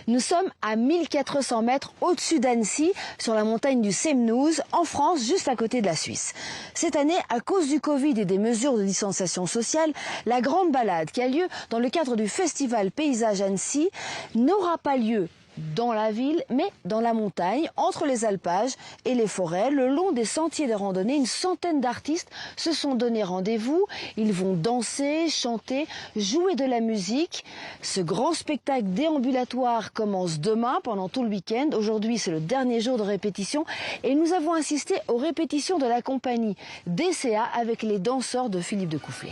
Nous sommes à 1400 mètres au-dessus d'Annecy, sur la montagne du Semnouz, en France, juste à côté de la Suisse. Cette année, à cause du Covid et des mesures de distanciation sociale, la grande balade qui a lieu dans le cadre du festival Paysage Annecy n'aura pas lieu dans la ville, mais dans la montagne, entre les alpages et les forêts, le long des sentiers de randonnée. Une centaine d'artistes se sont donné rendez-vous. Ils vont danser, chanter, jouer de la musique. Ce grand spectacle déambulatoire commence demain, pendant tout le week-end. Aujourd'hui, c'est le dernier jour de répétition et nous avons assisté aux répétitions de la compagnie DCA avec les danseurs de Philippe de Coufflet.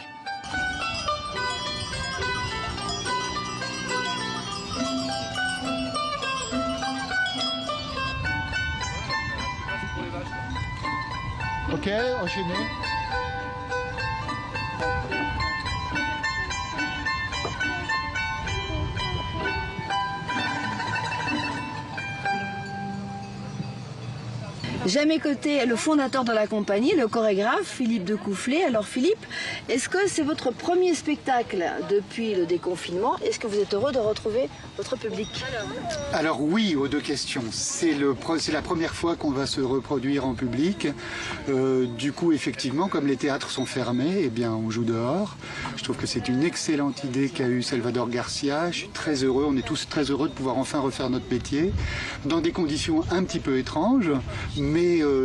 Ok, enchaînez. J'ai à mes côtés le fondateur de la compagnie, le chorégraphe Philippe de Coufflet. Alors Philippe, est-ce que c'est votre premier spectacle depuis le déconfinement? Est-ce que vous êtes heureux de retrouver votre public? Alors oui, aux deux questions. C'est la première fois qu'on va se reproduire en public. Du coup, effectivement, comme les théâtres sont fermés, eh bien, on joue dehors. Je trouve que c'est une excellente idée qu'a eue Salvador Garcia. Je suis très heureux, on est tous très heureux de pouvoir enfin refaire notre métier dans des conditions un petit peu étranges, mais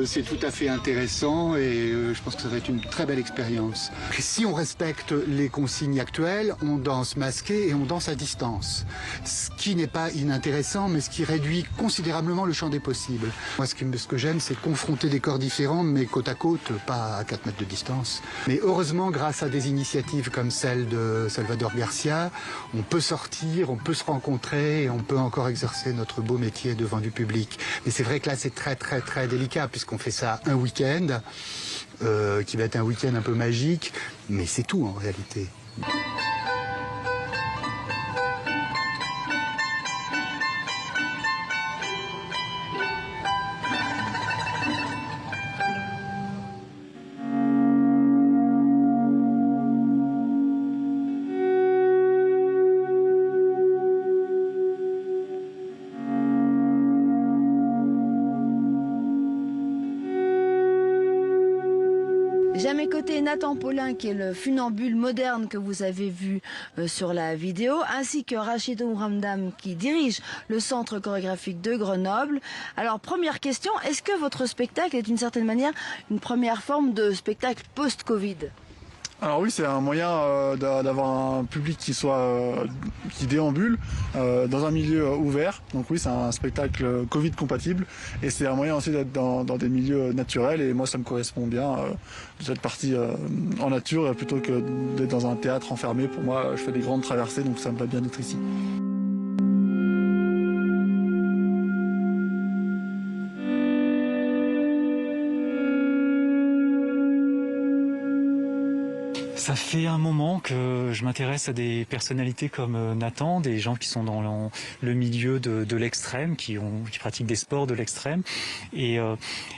c'est tout à fait intéressant et je pense que ça va être une très belle expérience. Si on respecte les consignes actuelles, on danse masqué et on danse à distance. Ce qui n'est pas inintéressant, mais ce qui réduit considérablement le champ des possibles. Moi, ce que j'aime, c'est confronter des corps différents, mais côte à côte, pas à 4 mètres de distance. Mais heureusement, grâce à des initiatives comme celle de Salvador Garcia, on peut sortir, on peut se rencontrer et on peut encore exercer notre beau métier devant du public. Mais c'est vrai que là, c'est très, très, très délicat, puisqu'on fait ça un week-end, qui va être un week-end un peu magique, mais c'est tout en réalité. J'ai à mes côtés Nathan Paulin, qui est le funambule moderne que vous avez vu sur la vidéo, ainsi que Rachidou Ramdam, qui dirige le centre chorégraphique de Grenoble. Alors, première question, est-ce que votre spectacle est d'une certaine manière une première forme de spectacle post-Covid ? Alors oui, c'est un moyen d'avoir un public qui déambule dans un milieu ouvert. Donc oui, c'est un spectacle Covid compatible et c'est un moyen aussi d'être dans des milieux naturels. Et moi, ça me correspond bien cette partie en nature plutôt que d'être dans un théâtre enfermé. Pour moi, je fais des grandes traversées, donc ça me va bien d'être ici. Ça fait un moment que je m'intéresse à des personnalités comme Nathan, des gens qui sont dans le milieu de l'extrême, qui pratiquent des sports de l'extrême. Et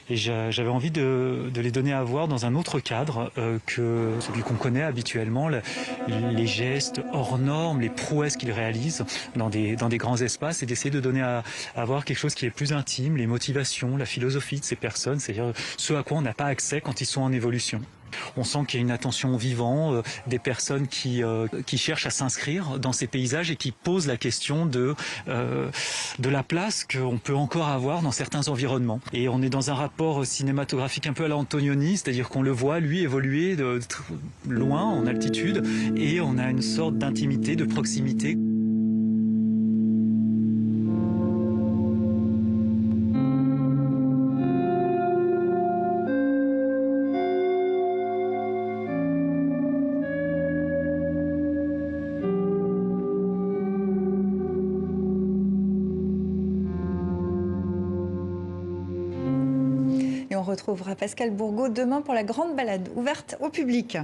j'avais envie de les donner à voir dans un autre cadre que celui qu'on connaît habituellement, les gestes hors normes, les prouesses qu'ils réalisent dans des grands espaces, et d'essayer de donner à voir quelque chose qui est plus intime, les motivations, la philosophie de ces personnes, c'est-à-dire ce à quoi on n'a pas accès quand ils sont en évolution. On sent qu'il y a une attention au vivant, des personnes qui cherchent à s'inscrire dans ces paysages et qui posent la question de la place qu'on peut encore avoir dans certains environnements. Et on est dans un rapport cinématographique un peu à la Antonioni, c'est-à-dire qu'on le voit, lui, évoluer de loin, en altitude, et on a une sorte d'intimité, de proximité. Et on retrouvera Pascal Bourgault demain pour la grande balade ouverte au public.